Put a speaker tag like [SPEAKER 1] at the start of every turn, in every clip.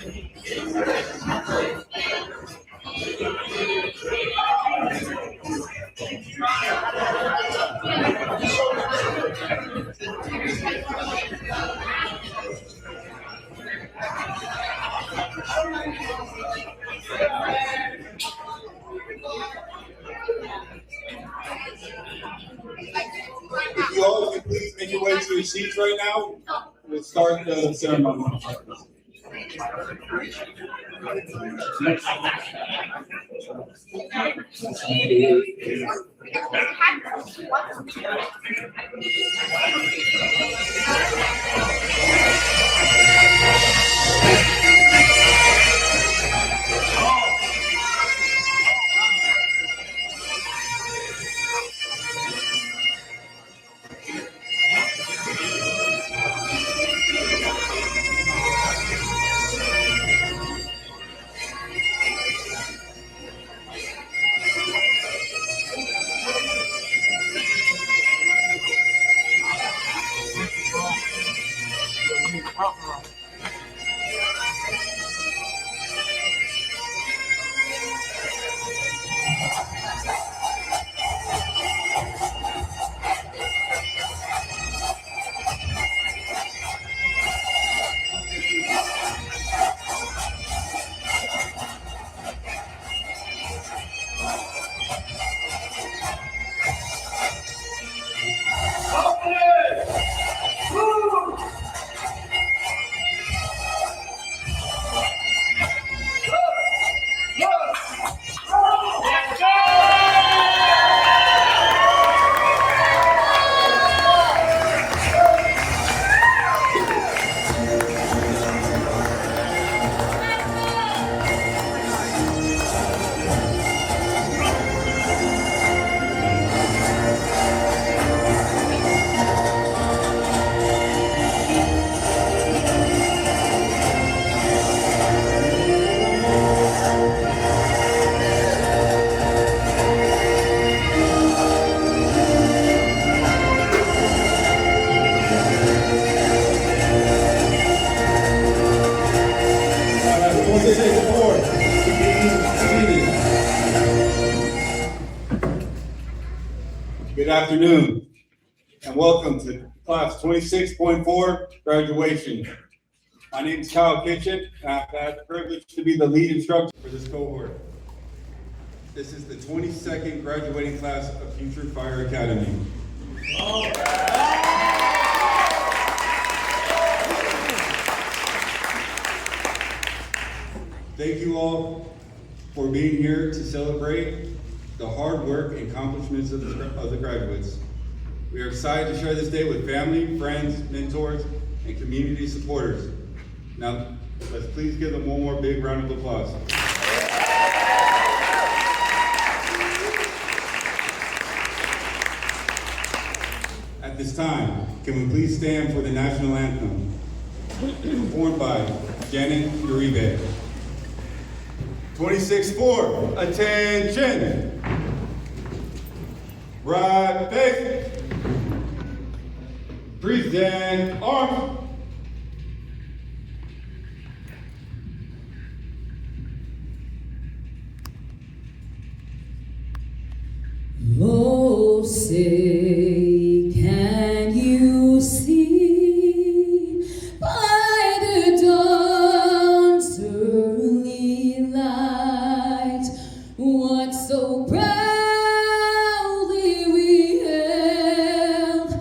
[SPEAKER 1] If you all can please make your way to your seats right now, we'll start the ceremony. Good afternoon, and welcome to class 26.4 graduation. My name is Kitchin, and I've had the privilege to be the lead instructor for this cohort. This is the 22nd graduating class of Future Fire Academy. Thank you all for being here to celebrate the hard work and accomplishments of the graduates. We are excited to share this day with family, friends, mentors, and community supporters. Now, let's please give them one more big round of applause. At this time, can we please stand for the national anthem, performed by Janet Uribe. 26-4, attention. Right face. Present arms.
[SPEAKER 2] Oh, say, can you see by the dawn's early light what so proudly we hailed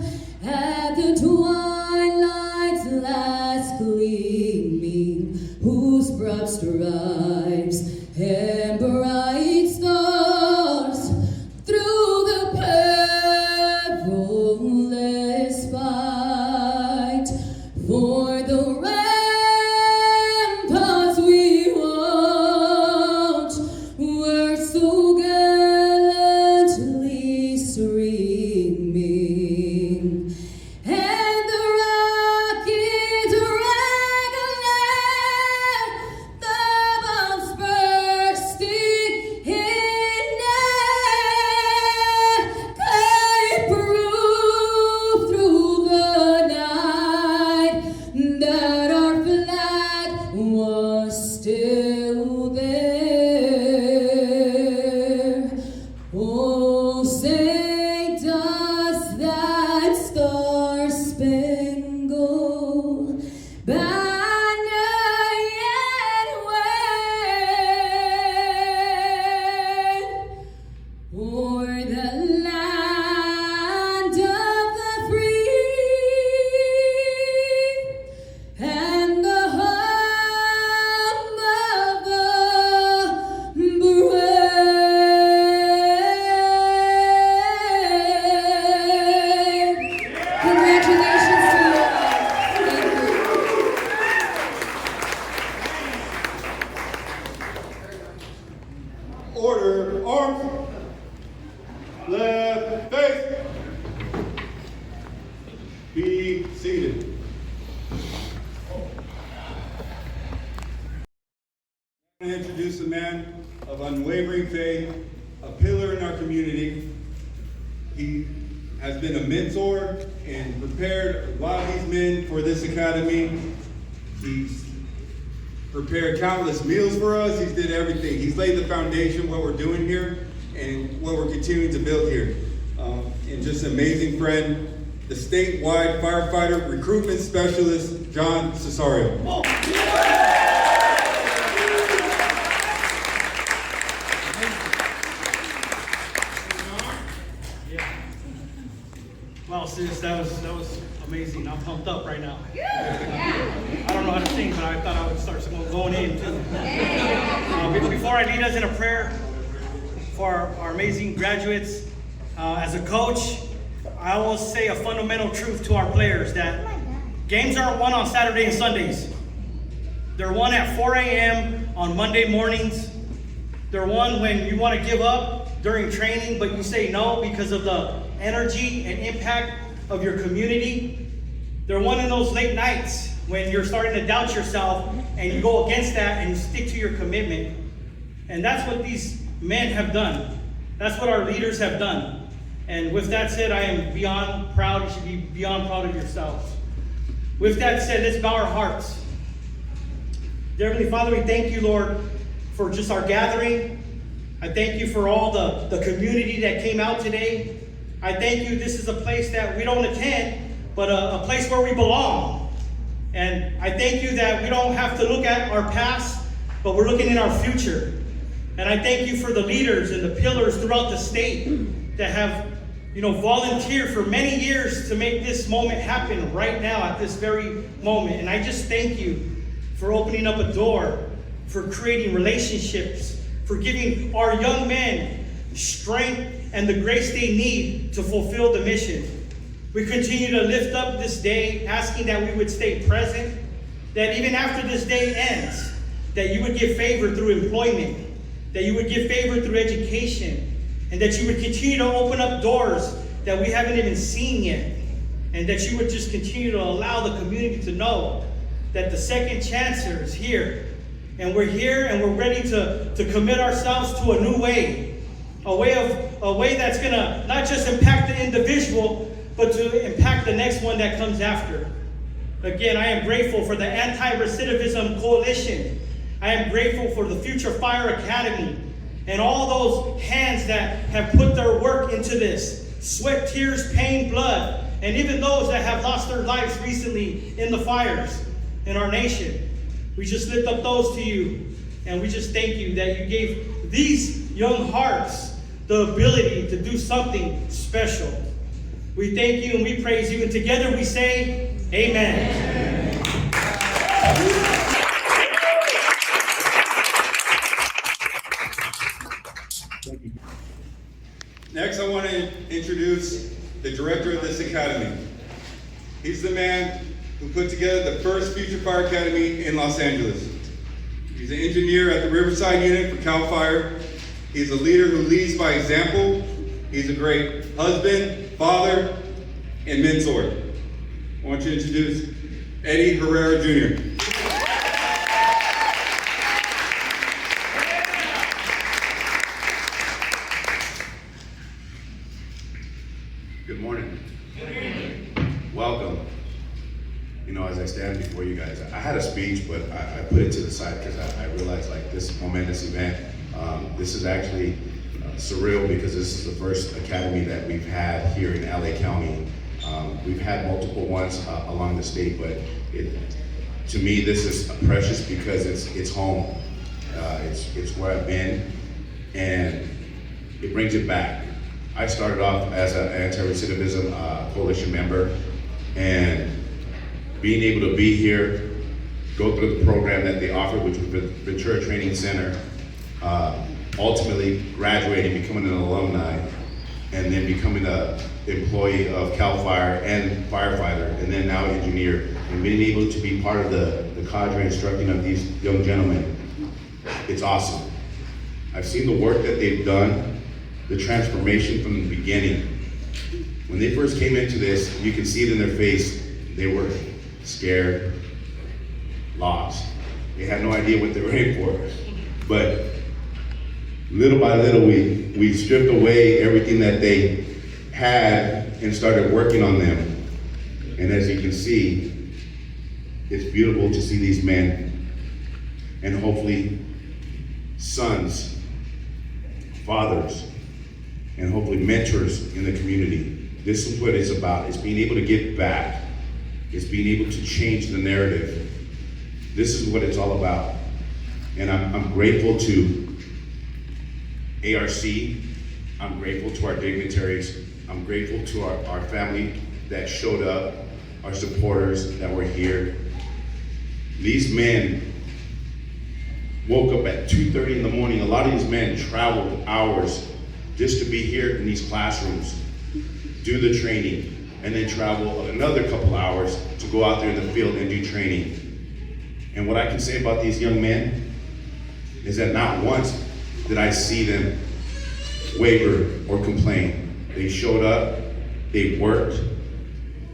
[SPEAKER 2] at the twilight's last gleaming, whose broad stripes and bright stars through the perilous fight for the ramparts we watched were so gallantly streaming, and the rocket dragon led the still there. Oh, say does that star-spangled banner yet wave o'er the land of the free and the home of the brave. Congratulations to you all. Thank you.
[SPEAKER 1] Order, arms, left face. Be seated. I'm going to introduce a man of unwavering faith, a pillar in our community. He has been a mentor and prepared a lot of these men for this academy. He's prepared countless meals for us. He's did everything. He's laid the foundation, what we're doing here, and what we're continuing to build here. And just an amazing friend, the statewide firefighter recruitment specialist, Jon Cesario.
[SPEAKER 3] Wow, sis, that was amazing. I'm pumped up right now. I don't know how to sing, but I thought I would start going in too. Before I lead us in a prayer for our amazing graduates, as a coach, I always say a fundamental truth to our players that games aren't won on Saturday and Sundays. They're won at 4 a.m. on Monday mornings. They're won when you want to give up during training, but you say no because of the energy and impact of your community. They're won in those late nights when you're starting to doubt yourself and you go against that and you stick to your commitment. And that's what these men have done. That's what our leaders have done. And with that said, I am beyond proud. You should be beyond proud of yourselves. With that said, let's bow our hearts. Dear Heavenly Father, we thank you, Lord, for just our gathering. I thank you for all the community that came out today. I thank you, this is a place that we don't attend, but a place where we belong. And I thank you that we don't have to look at our past, but we're looking in our future. And I thank you for the leaders and the pillars throughout the state that have, volunteered for many years to make this moment happen right now at this very moment. And I just thank you for opening up a door, for creating relationships, for giving our young men strength and the grace they need to fulfill the mission. We continue to lift up this day, asking that we would stay present, that even after this day ends, that you would give favor through employment, that you would give favor through education, and that you would continue to open up doors that we haven't even seen yet, and that you would just continue to allow the community to know that the second chancer is here, and we're here and we're ready to commit ourselves to a new way, a way that's gonna not just impact the individual, but to impact the next one that comes after. Again, I am grateful for the Anti-RECIDIVISM Coalition. I am grateful for the Future Fire Academy and all those hands that have put their work into this. Sweat, tears, pain, blood, and even those that have lost their lives recently in the fires in our nation. We just lift up those to you, and we just thank you that you gave these young hearts the ability to do something special. We thank you and we praise you, and together we say, amen.
[SPEAKER 1] Next, I want to introduce the director of this academy. He's the man who put together the first Future Fire Academy in Los Angeles. He's an engineer at the Riverside Unit for CAL FIRE. He's a leader who leads by example. He's a great husband, father, and mentor. I want you to introduce Eddie Herrera Jr.
[SPEAKER 4] Good morning. Welcome. As I stand before you guys, I had a speech, but I put it to the side because I realized like this momentous event, this is actually surreal because this is the first academy that we've had here in LA County. We've had multiple ones along the state, but to me, this is precious because it's home. It's where I've been, and it brings it back. I started off as an anti-recidivism coalition member, and being able to be here, go through the program that they offer, which was the Ventura Training Center, ultimately graduating, becoming an alumni, and then becoming an employee of CAL FIRE and firefighter, and then now engineer, and being able to be part of the cadre instructing of these young gentlemen, it's awesome. I've seen the work that they've done, the transformation from the beginning. When they first came into this, you can see it in their face, they were scared, lost. They had no idea what they were in for. But little by little, we stripped away everything that they had and started working on them. And as you can see, it's beautiful to see these men and hopefully sons, fathers, and hopefully mentors in the community. This is what it's about. It's being able to give back. It's being able to change the narrative. This is what it's all about. And I'm grateful to ARC. I'm grateful to our dignitaries. I'm grateful to our family that showed up, our supporters that were here. These men woke up at 2:30 in the morning. A lot of these men traveled hours just to be here in these classrooms, do the training, and then travel another couple hours to go out there in the field and do training. And what I can say about these young men is that not once did I see them waver or complain. They showed up, they worked.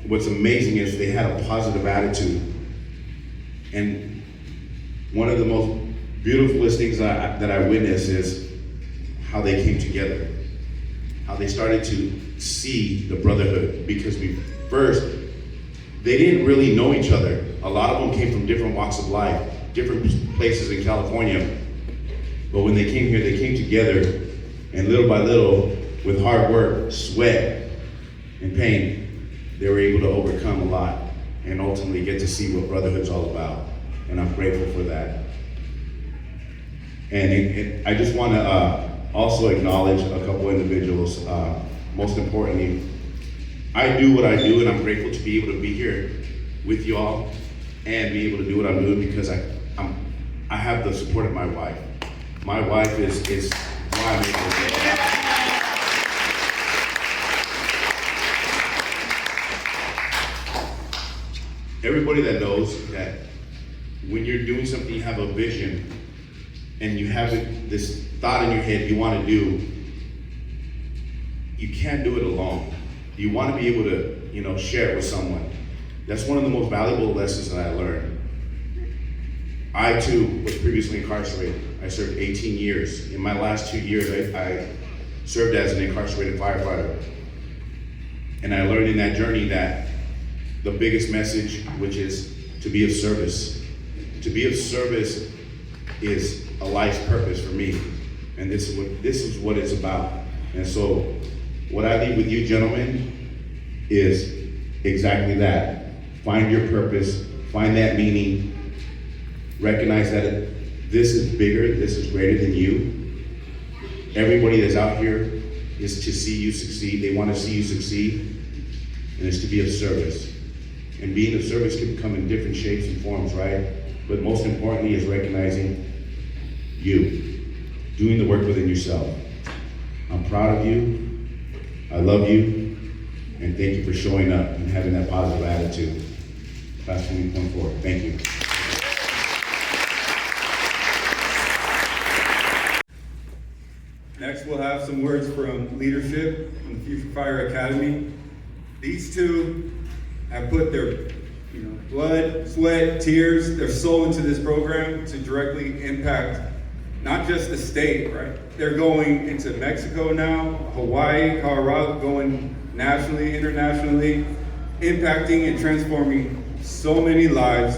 [SPEAKER 4] What's amazing is they had a positive attitude. And one of the most beautifulest things that I witnessed is how they came together, how they started to see the brotherhood, because they didn't really know each other. A lot of them came from different walks of life, different places in California. But when they came here, they came together, and little by little, with hard work, sweat, and pain, they were able to overcome a lot and ultimately get to see what brotherhood's all about. And I'm grateful for that. And I just want to also acknowledge a couple individuals. Most importantly, I do what I do, and I'm grateful to be able to be here with y'all and be able to do what I'm doing because I have the support of my wife. My wife is why I'm able to do it. Everybody that knows that when you're doing something, you have a vision, and you have this thought in your head you want to do, you can't do it alone. You want to be able to, share it with someone. That's one of the most valuable lessons that I learned. I too was previously incarcerated. I served 18 years. In my last 2 years, I served as an incarcerated firefighter. And I learned in that journey that the biggest message, which is to be of service. To be of service is a life's purpose for me. And this is what it's about. And so what I leave with you gentlemen is exactly that. Find your purpose, find that meaning, recognize that this is bigger, this is greater than you. Everybody that's out here is to see you succeed. They want to see you succeed, and it's to be of service. And being of service can come in different shapes and forms, right? But most importantly is recognizing you, doing the work within yourself. I'm proud of you, I love you, and thank you for showing up and having that positive attitude. Class 20.4, thank you.
[SPEAKER 1] Next, we'll have some words from leadership from the Future Fire Academy. These two have put their blood, sweat, tears, their soul into this program to directly impact not just the state, right? They're going into Mexico now, Hawaii, Colorado, going nationally, internationally, impacting and transforming so many lives.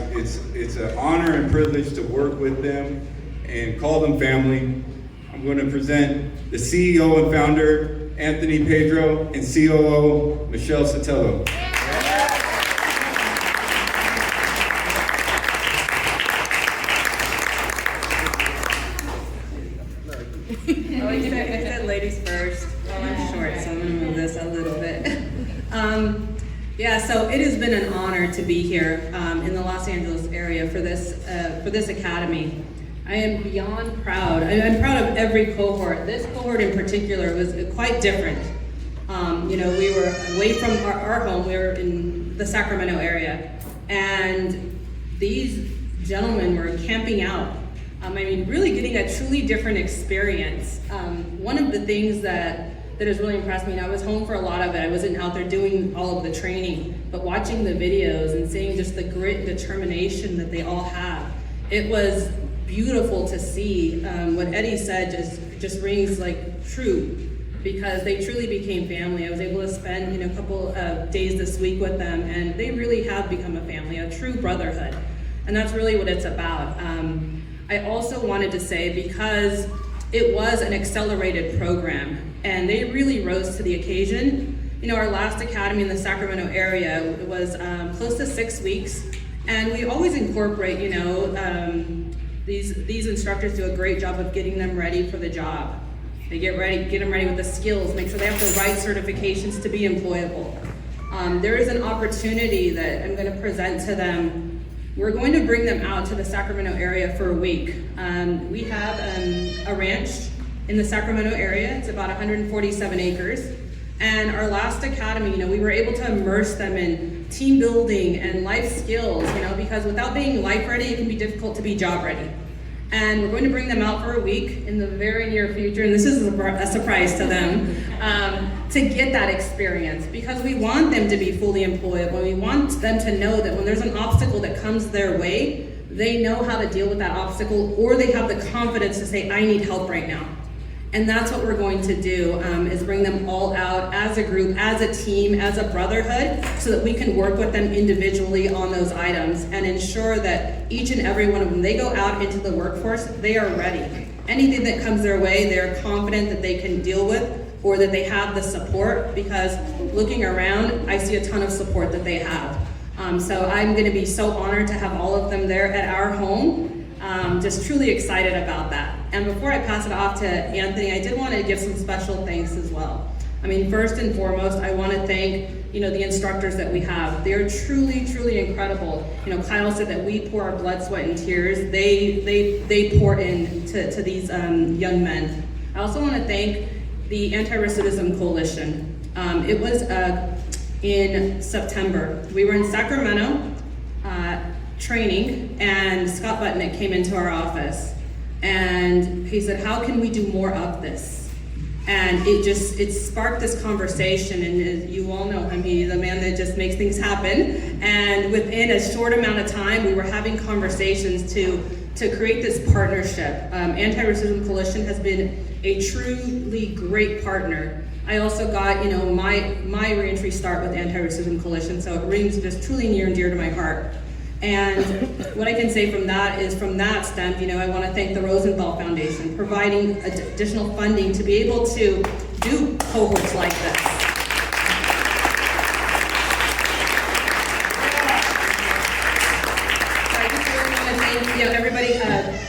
[SPEAKER 1] It's an honor and privilege to work with them and call them family. I'm going to present the CEO and founder, Anthony Pedro, and COO, Mychal Sotelo.
[SPEAKER 5] Oh, you said ladies first. Oh, I'm short, so I'm gonna move this a little bit. Yeah, so it has been an honor to be here in the Los Angeles area for this academy. I am beyond proud. I'm proud of every cohort. This cohort in particular was quite different. You know, we were away from our home. We were in the Sacramento area, and these gentlemen were camping out. I mean, really getting a truly different experience. One of the things that has really impressed me, and I was home for a lot of it, I wasn't out there doing all of the training, but watching the videos and seeing just the grit and determination that they all have, it was beautiful to see. What Eddie said just rings like true, because they truly became family. I was able to spend a couple of days this week with them, and they really have become a family, a true brotherhood, and that's really what it's about. I also wanted to say, because it was an accelerated program and they really rose to the occasion. You know, our last academy in the Sacramento area was close to 6 weeks, and we always incorporate, these instructors do a great job of getting them ready for the job. They get them ready with the skills, make sure they have the right certifications to be employable. There is an opportunity that I'm going to present to them. We're going to bring them out to the Sacramento area for a week. We have a ranch in the Sacramento area. It's about 147 acres. And our last academy, we were able to immerse them in team building and life skills, because without being life ready, it can be difficult to be job ready. And we're going to bring them out for a week in the very near future, and this is a surprise to them, to get that experience, because we want them to be fully employable. We want them to know that when there's an obstacle that comes their way, they know how to deal with that obstacle, or they have the confidence to say, I need help right now. And that's what we're going to do, is bring them all out as a group, as a team, as a brotherhood, so that we can work with them individually on those items and ensure that each and every one of them, they go out into the workforce, they are ready. Anything that comes their way, they're confident that they can deal with, or that they have the support, because looking around, I see a ton of support that they have. So I'm gonna be so honored to have all of them there at our home. Just truly excited about that. And before I pass it off to Anthony, I did want to give some special thanks as well. I mean, first and foremost, I want to thank, the instructors that we have. They're truly, truly incredible. Kyle said that we pour our blood, sweat, and tears. They pour in to these young men. I also want to thank the Anti-Recidivism Coalition. It was in September. We were in Sacramento, training, and Scott Butnick came into our office and he said, how can we do more of this? And it sparked this conversation, and as you all know him, he's a man that just makes things happen, and within a short amount of time we were having conversations to create this partnership. Anti-Recidivism Coalition has been a truly great partner. I also got my reentry start with Anti-Recidivism Coalition, so it rings just truly near and dear to my heart. And what I can say from that is, from that stem, I want to thank the Rosenthal Foundation, providing additional funding to be able to do cohorts like this. So I just really want to thank everybody.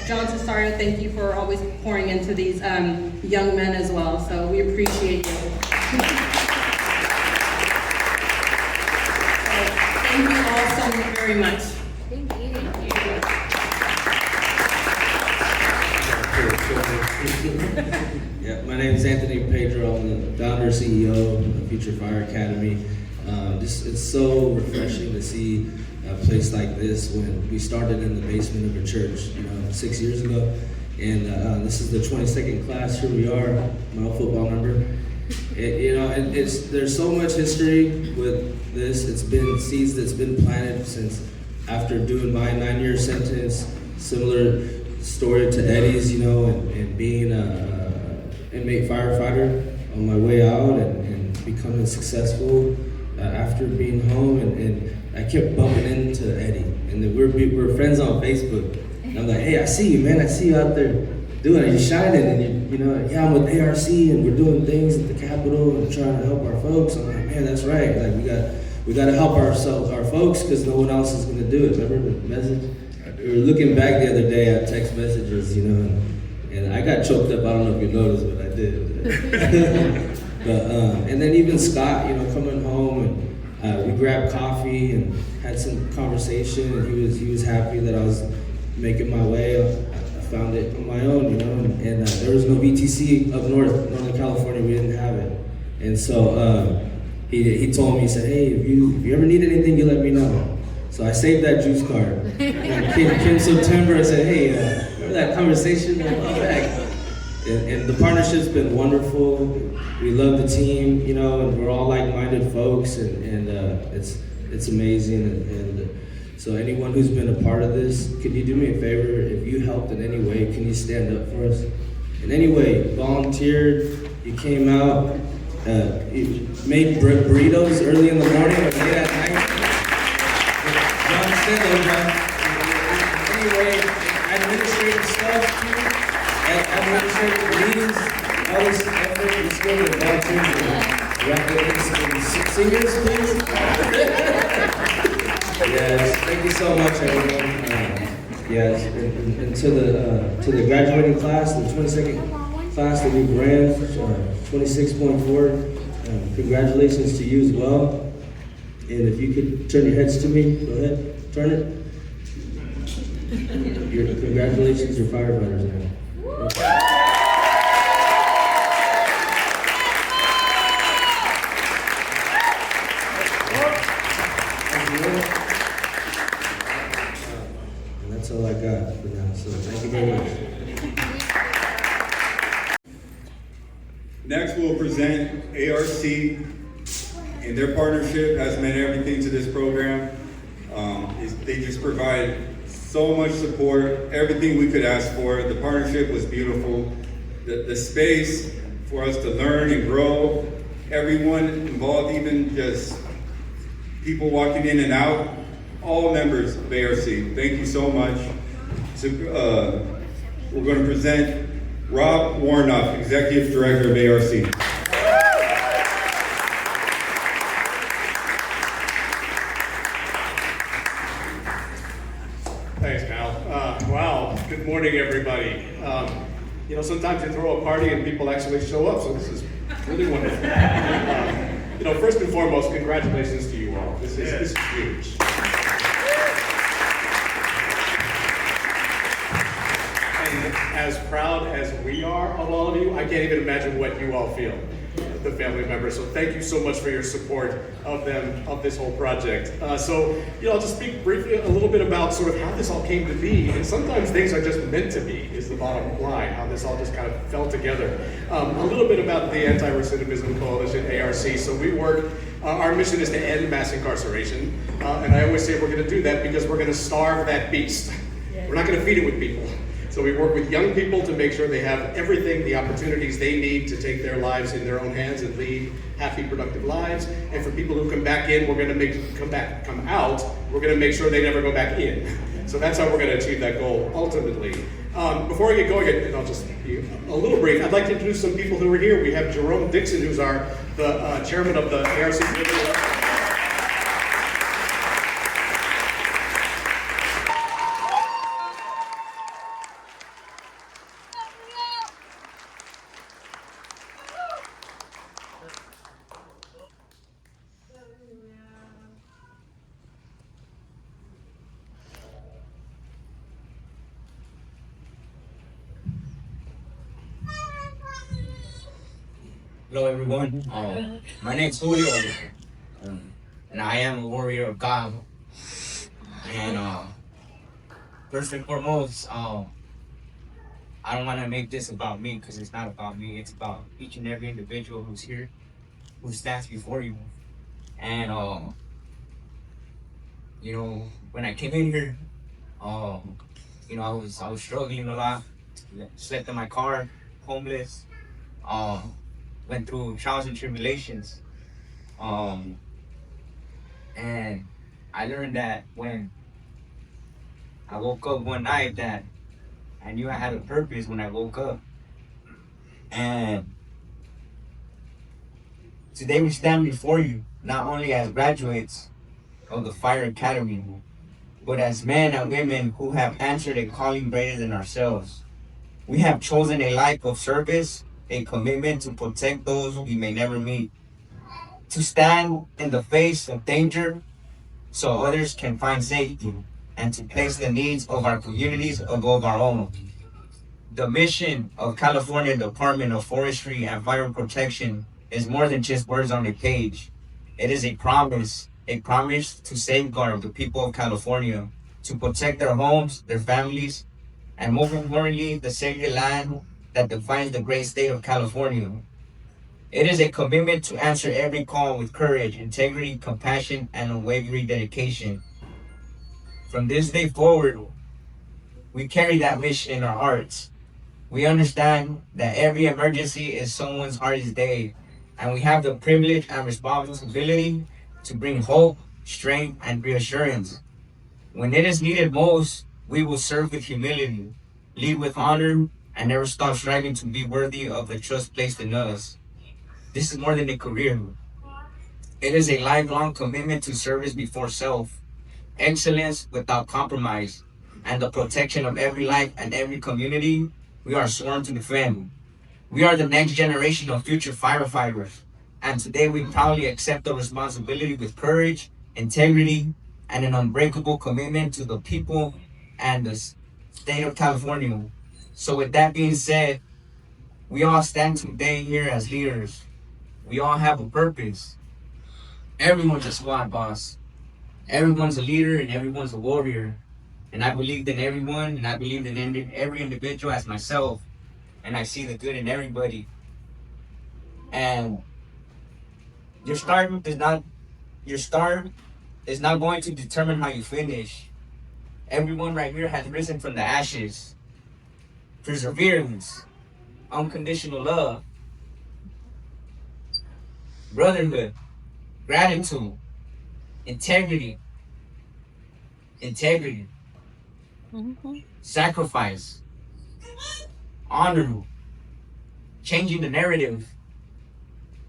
[SPEAKER 5] Jon Cesario, thank you for always pouring into these young men as well. So we appreciate you. Thank you all so very much.
[SPEAKER 6] Yeah, my name is Anthony Pedro. I'm the founder, CEO of the Future Fire Academy. It's so refreshing to see a place like this when we started in the basement of a church, 6 years ago. And this is the 22nd class. Here we are, my old football number. There's so much history with this. It's been seeds that's been planted since after doing my 9-year sentence. Similar story to Eddie's, and being an inmate firefighter on my way out and becoming successful after being home. And I kept bumping into Eddie, and then we're friends on Facebook. And I'm like, hey, I see you, man. I see you out there doing it. You're shining, and you know, yeah, I'm with ARC, and we're doing things at the Capitol and trying to help our folks. I'm like, man, that's right. Like we got to help our folks, because no one else is gonna do it. Remember the message? We were looking back the other day at text messages, you know, and I got choked up. I don't know if you noticed, but I did. But and then even Scott, you know, coming home, and we grabbed coffee and had some conversation, and he was happy that I was making my way. I found it on my own, you know, and there was no VTC up Northern California. We didn't have it, and so he told me, he said, hey, if you ever need anything, you let me know. So I saved that juice card. And came September and said, hey, remember that conversation a while back? And the partnership's been wonderful. We love the team, you know, and we're all like-minded folks, and it's amazing. And so anyone who's been a part of this, could you do me a favor? If you helped in any way, can you stand up for us? In any way, volunteered, you came out, you made burritos early in the morning or late at night. Jon Cesario, anyway, administrative stuff too, administrative meetings, all this effort, let's go to volunteers and wrap it in some singers, please. Yes, thank you so much, everyone. Yes, and to the graduating class, the 22nd class that we ran, 26.4, congratulations to you as well. And if you could turn your heads to me, go ahead, turn it. Congratulations, you're firefighters now. And that's all I got for now, so thank you very much.
[SPEAKER 1] Next, we'll present ARC, and their partnership has meant everything to this program. They just provide so much support, everything we could ask for. The partnership was beautiful. The space for us to learn and grow, everyone involved, even just people walking in and out, all members of ARC. Thank you so much. So, we're going to present Rob Warnoff, Executive Director of ARC.
[SPEAKER 7] Thanks, Kyle. Wow, good morning, everybody. You know, sometimes you throw a party and people actually show up, so this is really wonderful. You know, first and foremost, congratulations to you all. This is huge. And as proud as we are of all of you, I can't even imagine what you all feel, the family members. So thank you so much for your support of them, of this whole project. So, you know, I'll just speak briefly a little bit about sort of how this all came to be. And sometimes things are just meant to be, is the bottom line, how this all just kind of fell together. A little bit about the Anti-Recidivism Coalition, ARC. So we work, our mission is to end mass incarceration. And I always say we're gonna do that because we're gonna starve that beast. We're not gonna feed it with people. So we work with young people to make sure they have everything, the opportunities they need to take their lives in their own hands and lead happy, productive lives. And for people who come back in, we're gonna come out, we're gonna make sure they never go back in. So that's how we're gonna achieve that goal ultimately. Before I get going, and I'll just be a little brief, I'd like to introduce some people who are here. We have Jerome Dixon, who's the chairman of the ARC.
[SPEAKER 8] Hello everyone, my name is Julio, and I am a warrior of God. And first and foremost, I don't want to make this about me, because it's not about me, it's about each and every individual who's here, who stands before you. And you know, when I came in here, you know, I was struggling a lot, slept in my car, homeless, went through trials and tribulations, and I learned that when I woke up one night that I knew I had a purpose when I woke up. And today we stand before you, not only as graduates of the Fire Academy, but as men and women who have answered a calling greater than ourselves. We have chosen a life of service, a commitment to protect those we may never meet, to stand in the face of danger so others can find safety, and to place the needs of our communities above our own. The mission of California Department of Forestry and Fire Protection is more than just words on a page. It is a promise to safeguard the people of California, to protect their homes, their families, and most importantly, the sacred land that defines the great state of California. It is a commitment to answer every call with courage, integrity, compassion, and unwavering dedication. From this day forward, we carry that mission in our hearts. We understand that every emergency is someone's hardest day, and we have the privilege and responsibility to bring hope, strength, and reassurance. When it is needed most, we will serve with humility, lead with honor, and never stop striving to be worthy of the trust placed in us. This is more than a career. It is a lifelong commitment to service before self, excellence without compromise, and the protection of every life and every community we are sworn to defend. We are the next generation of future firefighters, and today we proudly accept the responsibility with courage, integrity, and an unbreakable commitment to the people and the state of California. So with that being said, we all stand today here as leaders. We all have a purpose. Everyone's a squad boss. Everyone's a leader and everyone's a warrior. And I believed in everyone, and I believed in every individual as myself. And I see the good in everybody. And your start is not going to determine how you finish. Everyone right here has risen from the ashes. Perseverance, unconditional love, brotherhood, gratitude, integrity, sacrifice, honor, changing the narrative,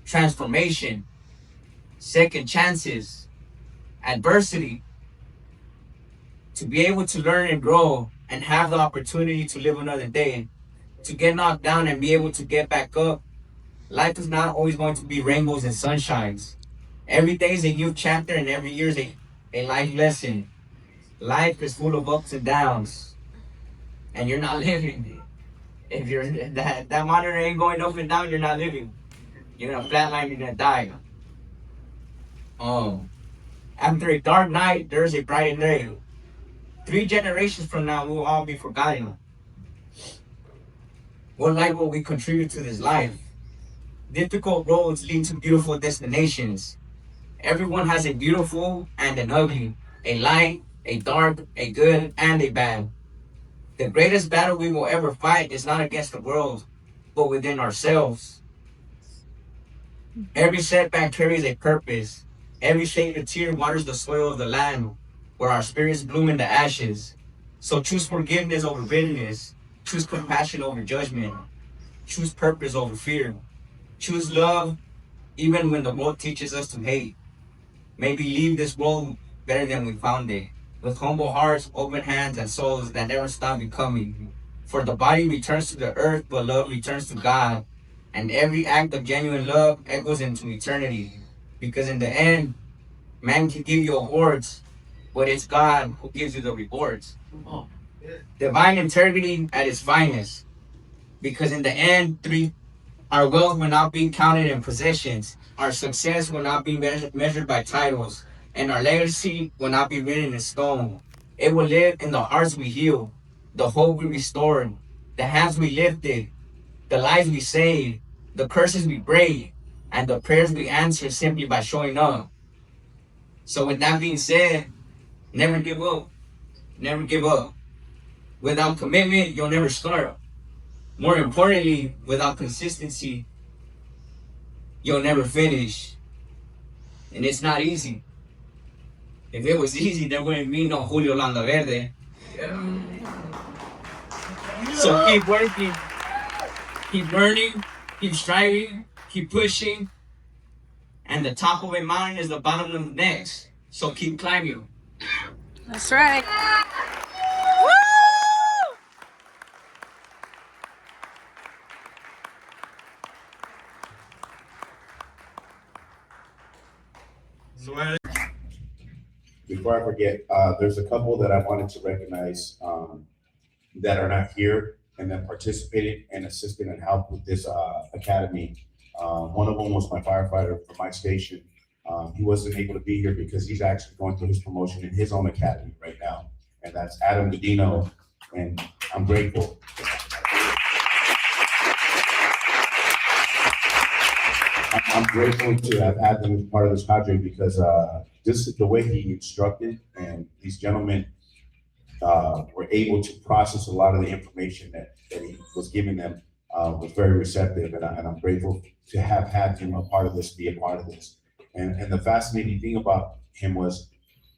[SPEAKER 8] transformation, second chances, adversity, to be able to learn and grow and have the opportunity to live another day, to get knocked down and be able to get back up. Life is not always going to be rainbows and sunshines. Every day is a new chapter and every year is a life lesson. Life is full of ups and downs, and you're not living. If you're that monitor ain't going up and down, you're not living. You're gonna flatline, you're gonna die. After a dark night, there's a brighter day. 3 generations from now, we will all be forgotten. What light will we contribute to this life? Difficult roads lead to beautiful destinations. Everyone has a beautiful and an ugly, a light, a dark, a good, and a bad. The greatest battle we will ever fight is not against the world, but within ourselves. Every setback carries a purpose. Every shaded tear waters the soil of the land where our spirits bloom in the ashes. So choose forgiveness over bitterness. Choose compassion over judgment. Choose purpose over fear. Choose love even when the world teaches us to hate. May we leave this world better than we found it, with humble hearts, open hands, and souls that never stop becoming. For the body returns to the earth, but love returns to God. And every act of genuine love echoes into eternity. Because in the end, man can give you awards, but it's God who gives you the rewards. Divine integrity at its finest. Because in the end, our wealth will not be counted in possessions. Our success will not be measured by titles. And our legacy will not be written in stone. It will live in the hearts we heal, the hope we restored, the hands we lifted, the lives we saved, the curses we break, and the prayers we answer simply by showing up. So with that being said, never give up. Never give up. Without commitment, you'll never start. More importantly, without consistency, you'll never finish. And it's not easy. If it was easy, there wouldn't be no Julio Landaverde. So keep working, keep learning, keep striving, keep pushing. And the top of a mountain is the bottom of the next. So keep climbing.
[SPEAKER 5] That's right.
[SPEAKER 4] Before I forget, there's a couple that I wanted to recognize that are not here and that participated and assisted and helped with this academy. One of them was my firefighter from my station. He wasn't able to be here because he's actually going through his promotion in his own academy right now. And that's Adam Godino, and I'm grateful. I'm grateful to have had them as part of this cadre because this is the way he instructed, and these gentlemen were able to process a lot of the information that he was giving them, was very receptive, and I'm grateful to have had him a part of this, be a part of this. And the fascinating thing about him was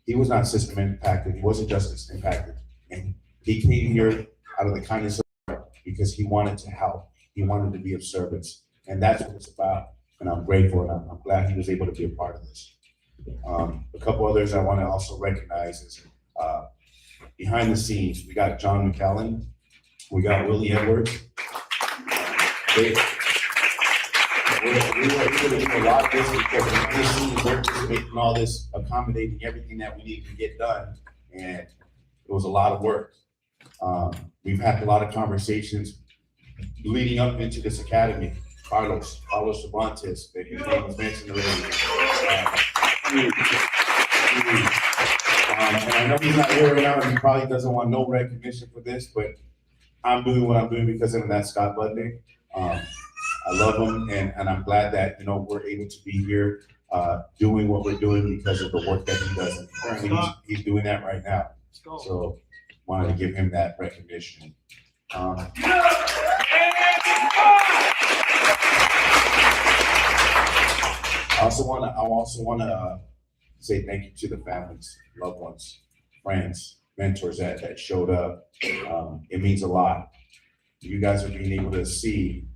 [SPEAKER 4] he was not system impacted, he wasn't justice impacted, and he came here out of the kindness of heart because he wanted to help, he wanted to be of service, and that's what it's about. And I'm grateful, and I'm glad he was able to be a part of this. A couple others I want to also recognize is behind the scenes, we got John McCallan, we got Willie Edwards. We were able to do a lot of this because behind the scenes, they're just making all this, accommodating everything that we need to get done, and it was a lot of work. We've had a lot of conversations leading up into this academy. Carlos Cervantes, that his name was mentioned already. And I know he's not here right now, and he probably doesn't want no recognition for this, but I'm doing what I'm doing because of him, and that's Scott Budney. I love him, and I'm glad that, you know, we're able to be here doing what we're doing because of the work that he does. And currently he's doing that right now. So wanted to give him that recognition. I also want to say thank you to the families, loved ones, friends, mentors that showed up. It means a lot. You guys are being able to see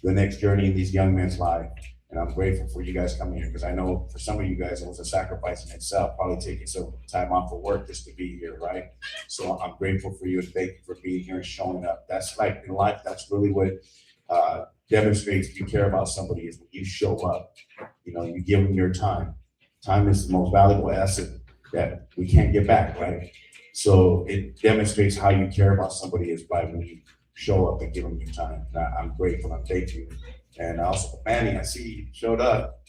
[SPEAKER 4] the next journey in these young men's life, and I'm grateful for you guys coming here because I know for some of you guys it was a sacrifice in itself, probably taking some time off of work just to be here, right? So I'm grateful for you and thank you for being here and showing up. That's like in life, that's really what demonstrates you care about somebody is when you show up. You know, you give them your time. Time is the most valuable asset that we can't get back, right? So it demonstrates how you care about somebody is by when you show up and give them your time. And I'm grateful, I'm thankful. And also, Manny, I see you showed up.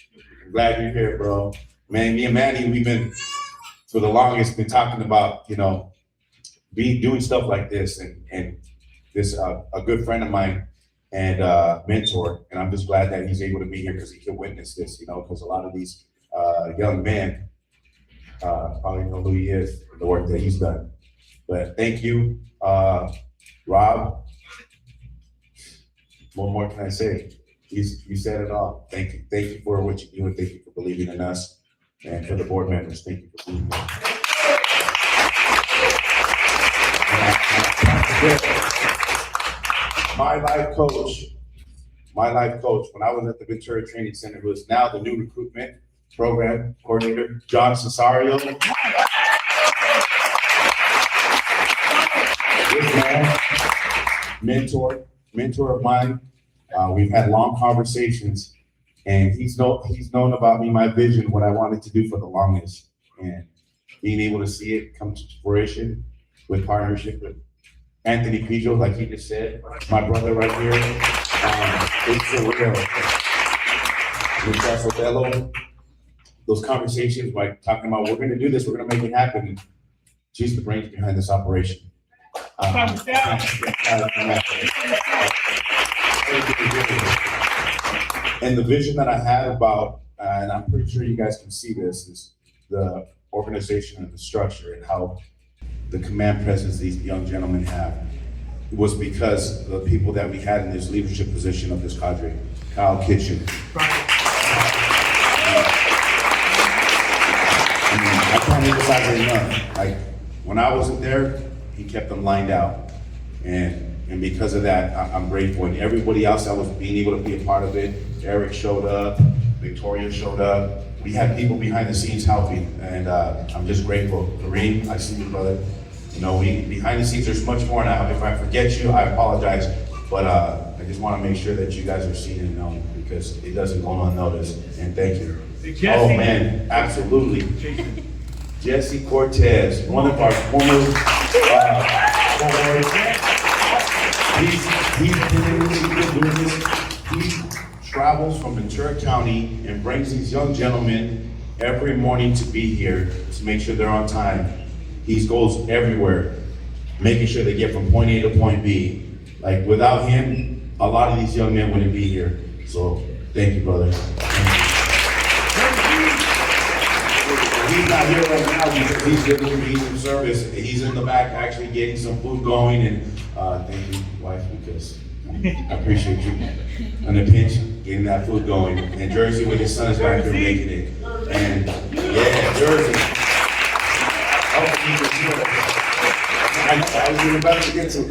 [SPEAKER 4] I'm glad you're here, bro. Man, me and Manny, we've been, for the longest, been talking about, you know, doing stuff like this. And this, a good friend of mine and mentor, and I'm just glad that he's able to be here because he can witness this, you know, because a lot of these young men probably know who he is and the work that he's done. But thank you, Rob. What more can I say? You said it all. Thank you for what you do, and thank you for believing in us. And for the board members, thank you for being here. My life coach, when I was at the Ventura Training Center, who is now the new recruitment program coordinator, Jon Cesario. This man, mentor of mine. We've had long conversations, and he's known about me, my vision, what I wanted to do for the longest, and being able to see it come to fruition with partnership with Anthony Pedro, like he just said, my brother right here. It's surreal. With Sotelo, those conversations, like talking about we're going to do this, we're going to make it happen. And she's the brains behind this operation. And the vision that I had about, and I'm pretty sure you guys can see this, is the organization and the structure and how the command presence these young gentlemen have. It was because of the people that we had in this leadership position of this cadre. Kyle Kitchin. I can't can't emphasize it enough. Like, when I wasn't there, he kept them lined out. And because of that, I'm grateful. And everybody else that was being able to be a part of it, Eric showed up, Victoria showed up. We had people behind the scenes helping, and I'm just grateful. Kareem, I see you, brother. You know, behind the scenes, there's much more now. If I forget you, I apologize. But I just want to make sure that you guys are seen and known, because it doesn't go unnoticed. And thank you. Oh man, absolutely. Jesse Cortez, one of our former he's been doing this. He travels from Ventura County and brings these young gentlemen every morning to be here to make sure they're on time. He goes everywhere, making sure they get from point A to point B. Like, without him, a lot of these young men wouldn't be here. So, thank you, brother. He's not here right now because he's giving me some service. He's in the back actually getting some food going, and thank you, wife, because I appreciate you. On the pinch, getting that food going. And Jersey with his son is back there making it. And yeah, Jersey. I was even about to get to.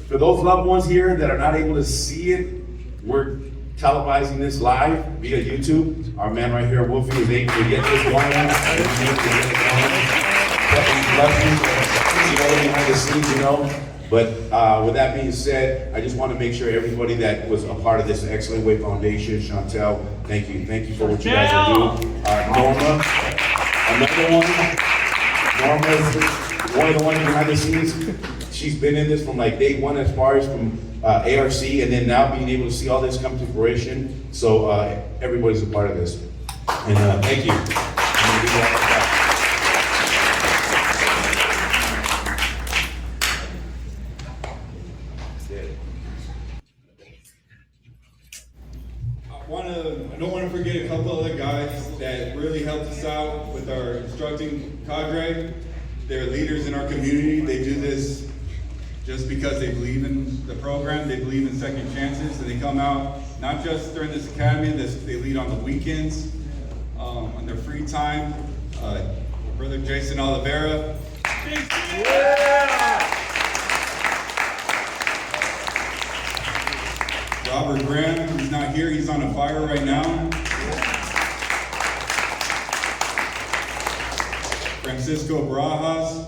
[SPEAKER 4] For those loved ones here that are not able to see it, we're televising this live via YouTube. Our man right here, Wolfie, is able to get this going. Behind the scenes, you know. But with that being said, I just want to make sure everybody that was a part of this Excellent Way Foundation, Chantel, thank you. Thank you for what you guys are doing. Norma, another one. Norma is one of the ones behind the scenes. She's been in this from like day one, as far as from ARC, and then now being able to see all this come to fruition. So everybody's a part of this. And thank you.
[SPEAKER 1] I don't want to forget a couple other guys that really helped us out with our instructing cadre. They're leaders in our community. They do this just because they believe in the program, they believe in second chances, and they come out not just during this academy, they lead on the weekends, on their free time. Brother Jason Oliveira. Robert Graham, he's not here, he's on a fire right now. Francisco Rojas.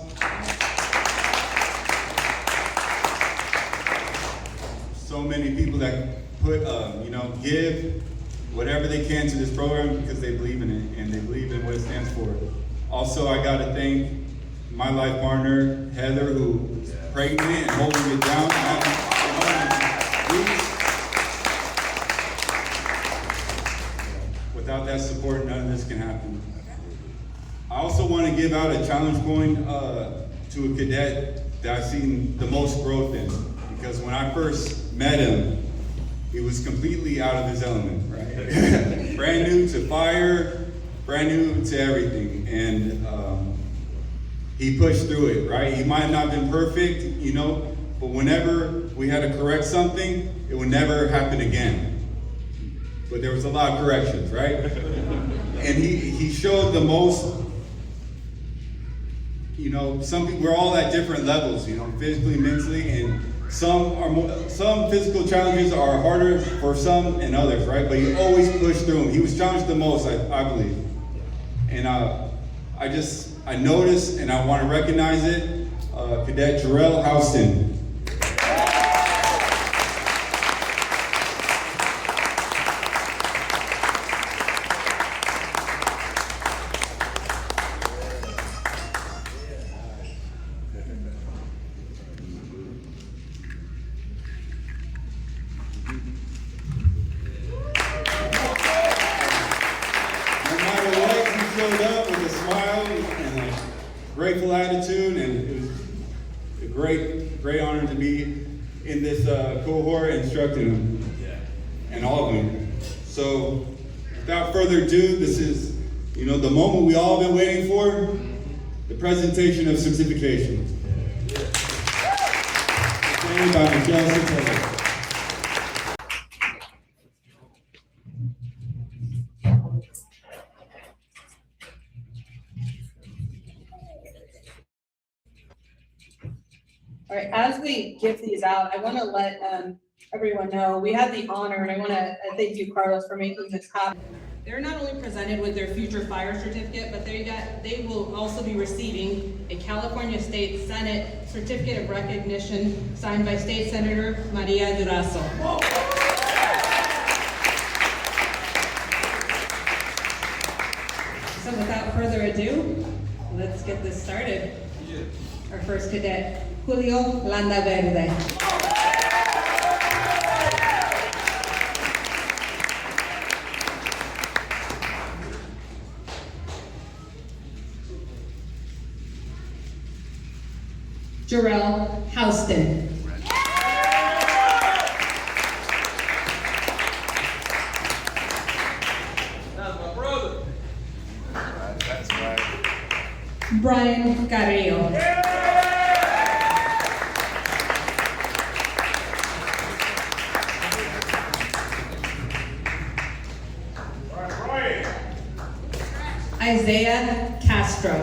[SPEAKER 1] So many people that put, give whatever they can to this program because they believe in it and they believe in what it stands for. Also, I gotta thank my life partner, Heather, who's pregnant and holding it down. Without that support, none of this can happen. I also want to give out a challenge coin to a cadet that I've seen the most growth in. Because when I first met him, he was completely out of his element, right? Brand new to fire, brand new to everything. And he pushed through it, right? He might have not been perfect, but whenever we had to correct something, it would never happen again. But there was a lot of corrections, right? And he showed the most, some people, we're all at different levels, physically, mentally, and some physical challenges are harder for some and others, right? But he always pushed through them. He was challenged the most, I believe. And I noticed, and I want to recognize it, Cadet Jarel Houseton. Grateful attitude, and it was a great honor to be in this cohort instructing them, and all of them. So, without further ado, this is, the moment we all been waiting for, the presentation of certification. Presented by Mychal Sotelo.
[SPEAKER 5] we give these out, I want to let everyone know, we had the honor, and I want to thank you, Carlos, for making this happen. They're not only presented with their future fire certificate, but they will also be receiving a California State Senate Certificate of Recognition signed by State Senator Maria Durazo. So without further ado, let's get this started. Our first cadet, Julio Landaverde. Jarel Houseton.
[SPEAKER 9] That's my brother.
[SPEAKER 7] That's right.
[SPEAKER 5] Bryan Carrillo. Izaiah Castro.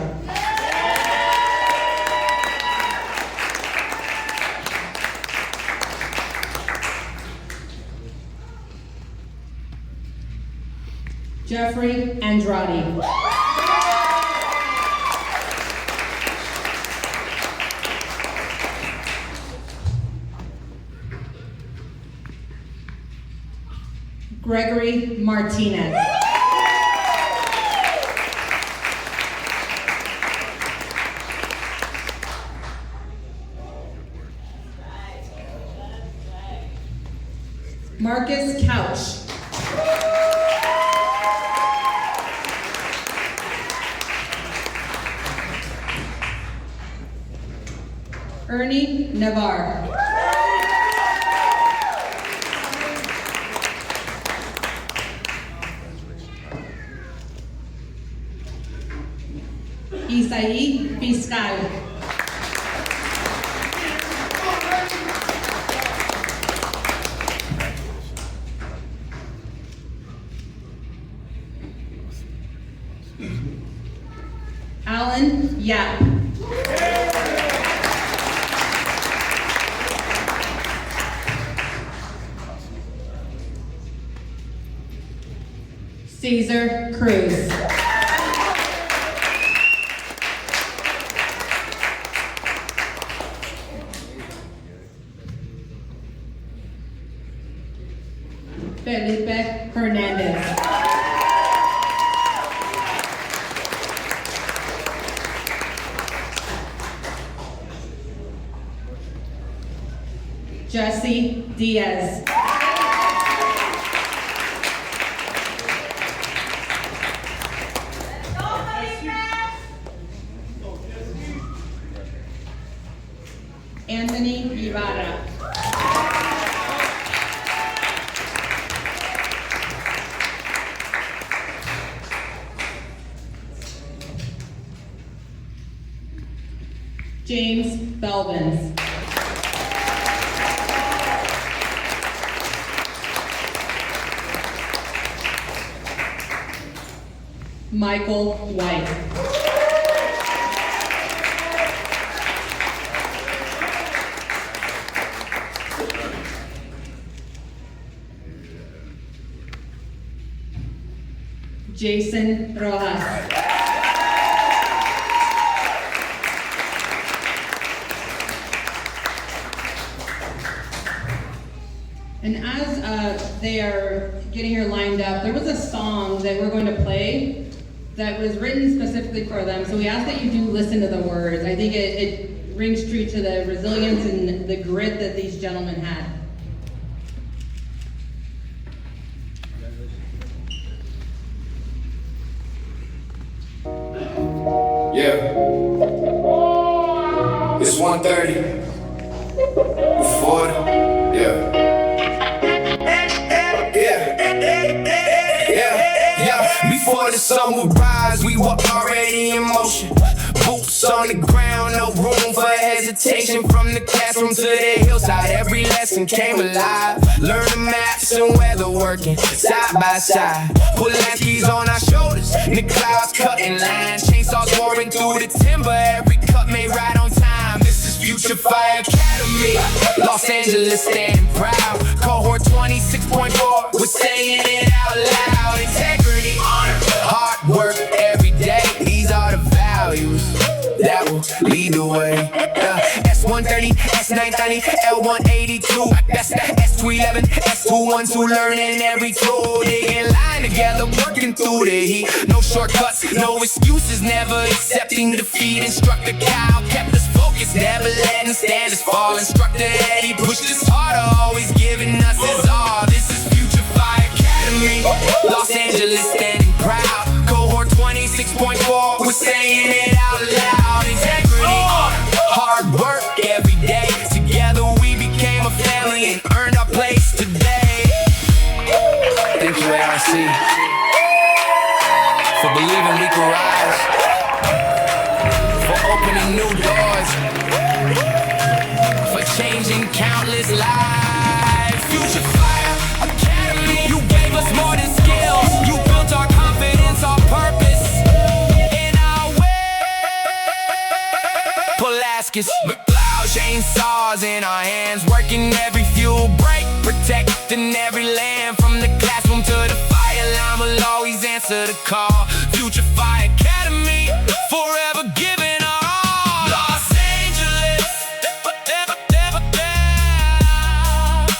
[SPEAKER 5] Jeffrey Andrade. Gregory Martinez. Marcus Couch. Ernie Navar. Isai Fiscal. Allan Yap. Ceasar Cruz. Felipe Hernandez. Diaz. Ybarra. James Belvins. Mychal White. Rojas. And as they are getting here lined up, there was a song that we're going to play that was written specifically for them. So we ask that you do listen to the words. I think it rings true to the resilience and the grit that these gentlemen had.
[SPEAKER 10] Yeah. It's 1:30. Before yeah. Before the sun would rise, we were already in motion. Boots on the ground, no room for hesitation. From the classroom to the hillside, every lesson came alive. Learn the maps and weather working side by side. Polanski's on our shoulders, and the clouds cutting lines. Chainsaws roaring through the timber, every cut made right on time. This is future Future Fire Academy. Los Angeles standing proud. Cohort 26.4, we're saying it out loud. Integrity, honor, hard work every day. These are the values that will lead the way. S130, S930, L182. That's the S211, S212. Learning every tool. They in line together, working through the heat. No shortcuts, no excuses, never accepting defeat. Instructor Kyle kept us focused, never letting standards fall. Instructor Eddie pushed us harder, always giving us his all. This is Future Fire Academy. Los Angeles standing proud. Cohort 26.4, we're saying it out loud. Integrity, hard work every day. Together we became a family and earned our place today. Thank you, ARC, for believing we could rise, for opening new doors, for changing countless lives. Future Fire Academy, you gave us more than skills. You built our confidence, our purpose, in our way. Pulaskis, chainsaws in our hands, working every fuel break, protecting every land. From the classroom to the fire line, we'll always answer the call. Future Fire Academy, forever giving our all. Los Angeles,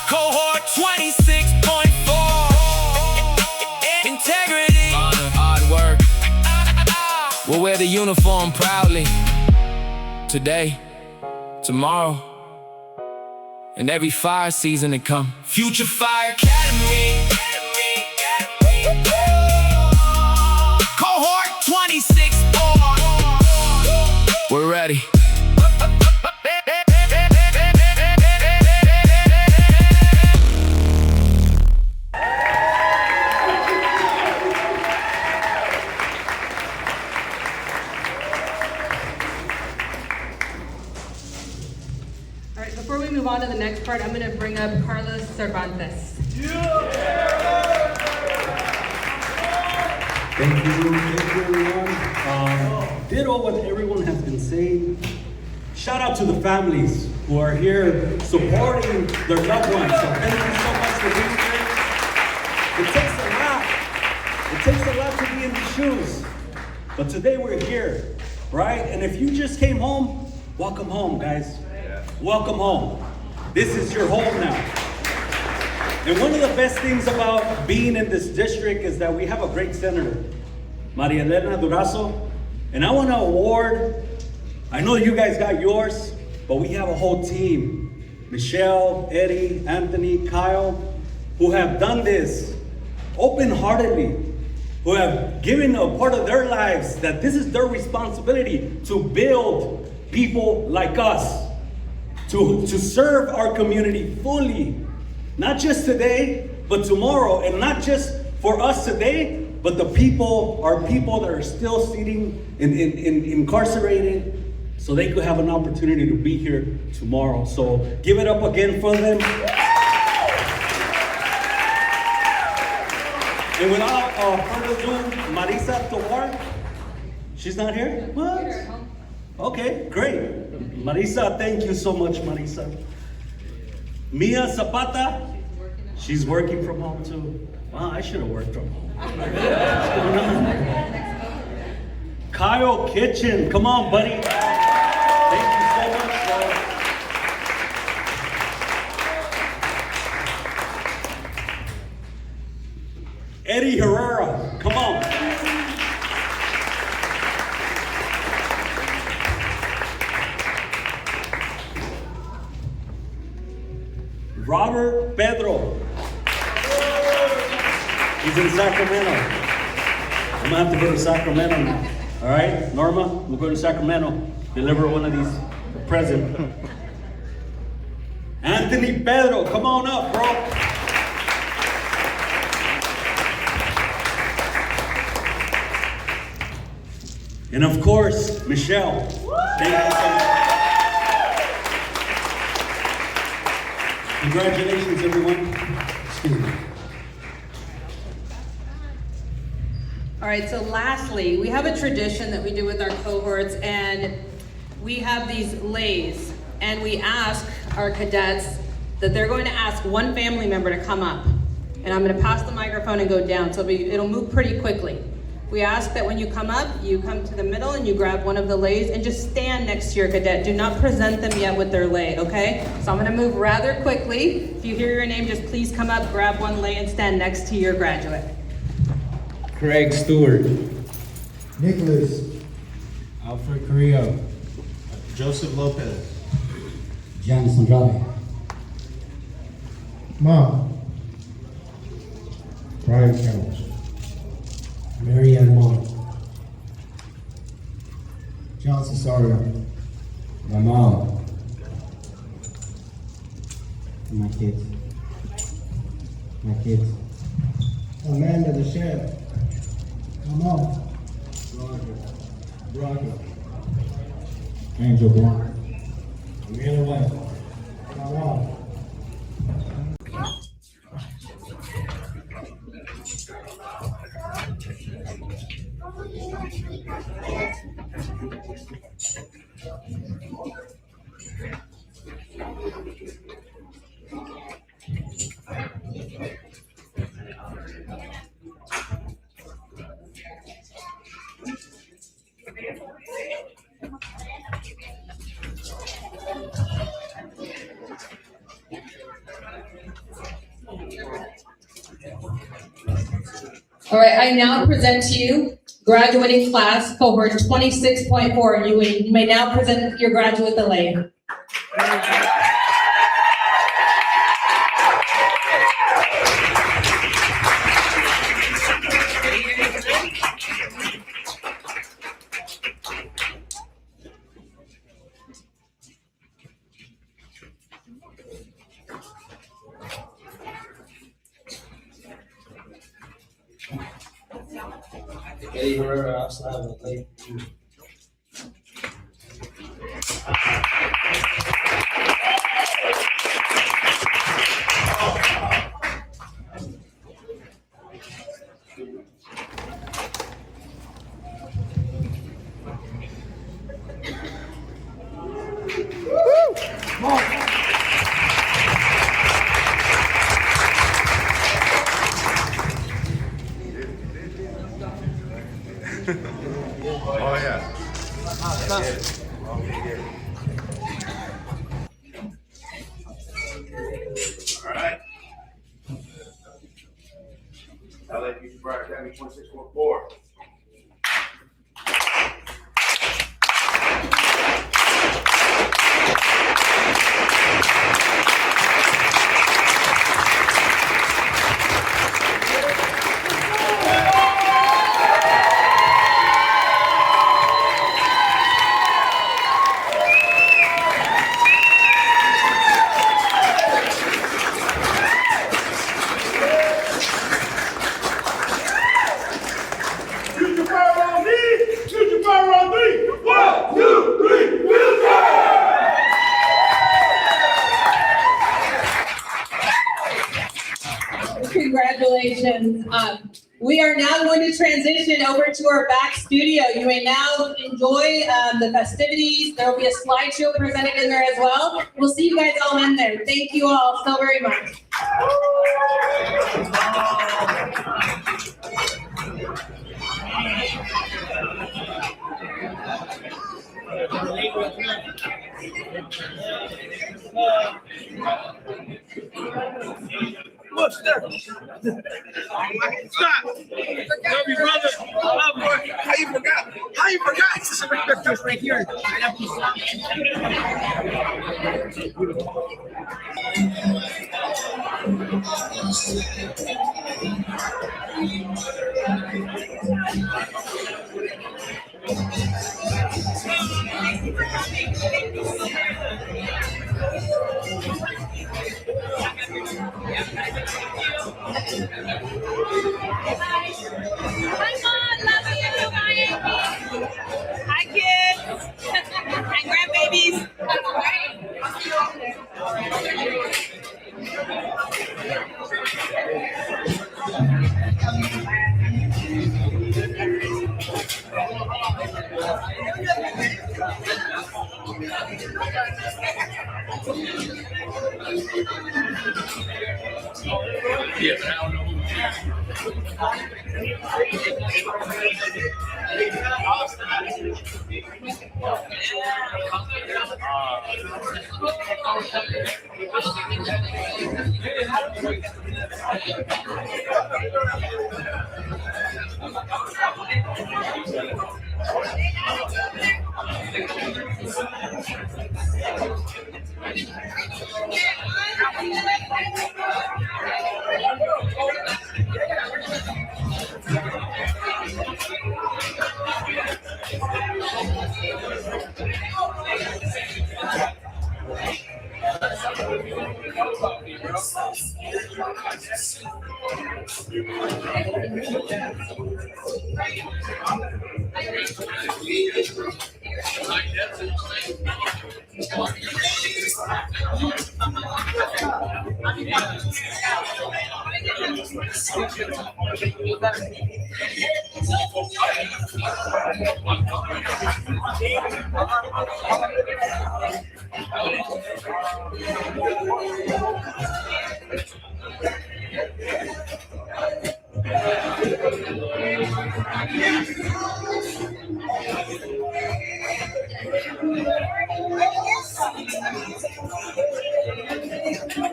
[SPEAKER 10] Cohort 26.4. Integrity, honor, hard work. We'll wear the uniform proudly today, tomorrow, and every fire season to come. Future Fire Academy. Cohort 26.4. We're ready.
[SPEAKER 5] Before we move on to the next part, I'm going to bring up Carlos Cervantes.
[SPEAKER 11] Thank you everyone. Ditto what everyone has been saying. Shout out to the families who are here supporting their loved ones. So thank you so much for being here. It takes a lot. It takes a lot to be in these shoes. But today we're here, right? And if you just came home, welcome home, guys. Welcome home. This is your home now. And one of the best things about being in this district is that we have a great senator, Maria Elena Durazo. And I want to award, I know you guys got yours, but we have a whole team. Michelle, Eddie, Anthony, Kyle, who have done this open-heartedly, who have given a part of their lives that this is their responsibility to build people like us. To serve our community fully, not just today, but tomorrow, and not just for us today, but the people, our people that are still sitting incarcerated, so they could have an opportunity to be here tomorrow. So give it up again for them. And without further ado, Marisa Tovar, she's not here? What? Okay, great. Marisa, thank you so much, Marisa. Mia Zapata, she's working from home too. Wow, I should have worked from home. What's going on? Kyle Kitchin, come on, buddy. Thank you so much, bro. Eddie Herrera, come on. Robert Pedro. He's in Sacramento. I'm gonna have to go to Sacramento now. All right, Norma, we'll go to Sacramento. Deliver one of these present. Anthony Pedro, come on up, bro. And of course, Michelle. Thank you so much. Congratulations, everyone. Excuse me.
[SPEAKER 5] All right, so lastly, we have a tradition that we do with our cohorts, and we have these leis. and we ask our cadets that they're going to ask one family member to come up. And I'm gonna pass the microphone and go down, so it'll move pretty quickly. We ask that when you come up, you come to the middle and you grab one of the leis and just stand next to your cadet. Do not present them yet with their lei, okay? So I'm gonna move rather quickly. If you hear your name, just please come up, grab one lei and stand next to your graduate.
[SPEAKER 6] Craig Stewart.
[SPEAKER 12] Nicholas.
[SPEAKER 13] Alfred Carrillo. Joseph Lopez.
[SPEAKER 12] Janice Andrade. Mom. Bryan Carrillo. Marianne Moore. Jon Cesario. My mom. And my kids. My kids. Amanda the chef. My mom. Roger. Angel Blanc. Mychal White. My mom.
[SPEAKER 2] All right, I now present to you graduating class cohort 26.4. You may now present your graduate the lei.
[SPEAKER 6] Eddie Herrera outside of the lake.
[SPEAKER 4] Oh, yeah. All right. LA Future Fire Academy 26.4.
[SPEAKER 2] Congratulations. We are now going to transition over to our back studio. You may now enjoy the festivities. There will be a slideshow presented in there as well. We'll see you guys all in there. Thank you all so very much.
[SPEAKER 9] What's that? Stop! Love you, brother. Love you. How you forgot? How you forgot? Just right here.
[SPEAKER 2] Hi, Mom. Love you. Bye. Hi, kids. And grandbabies.
[SPEAKER 9] Yeah, but I don't know who.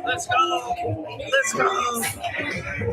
[SPEAKER 9] Let's go. Let's go.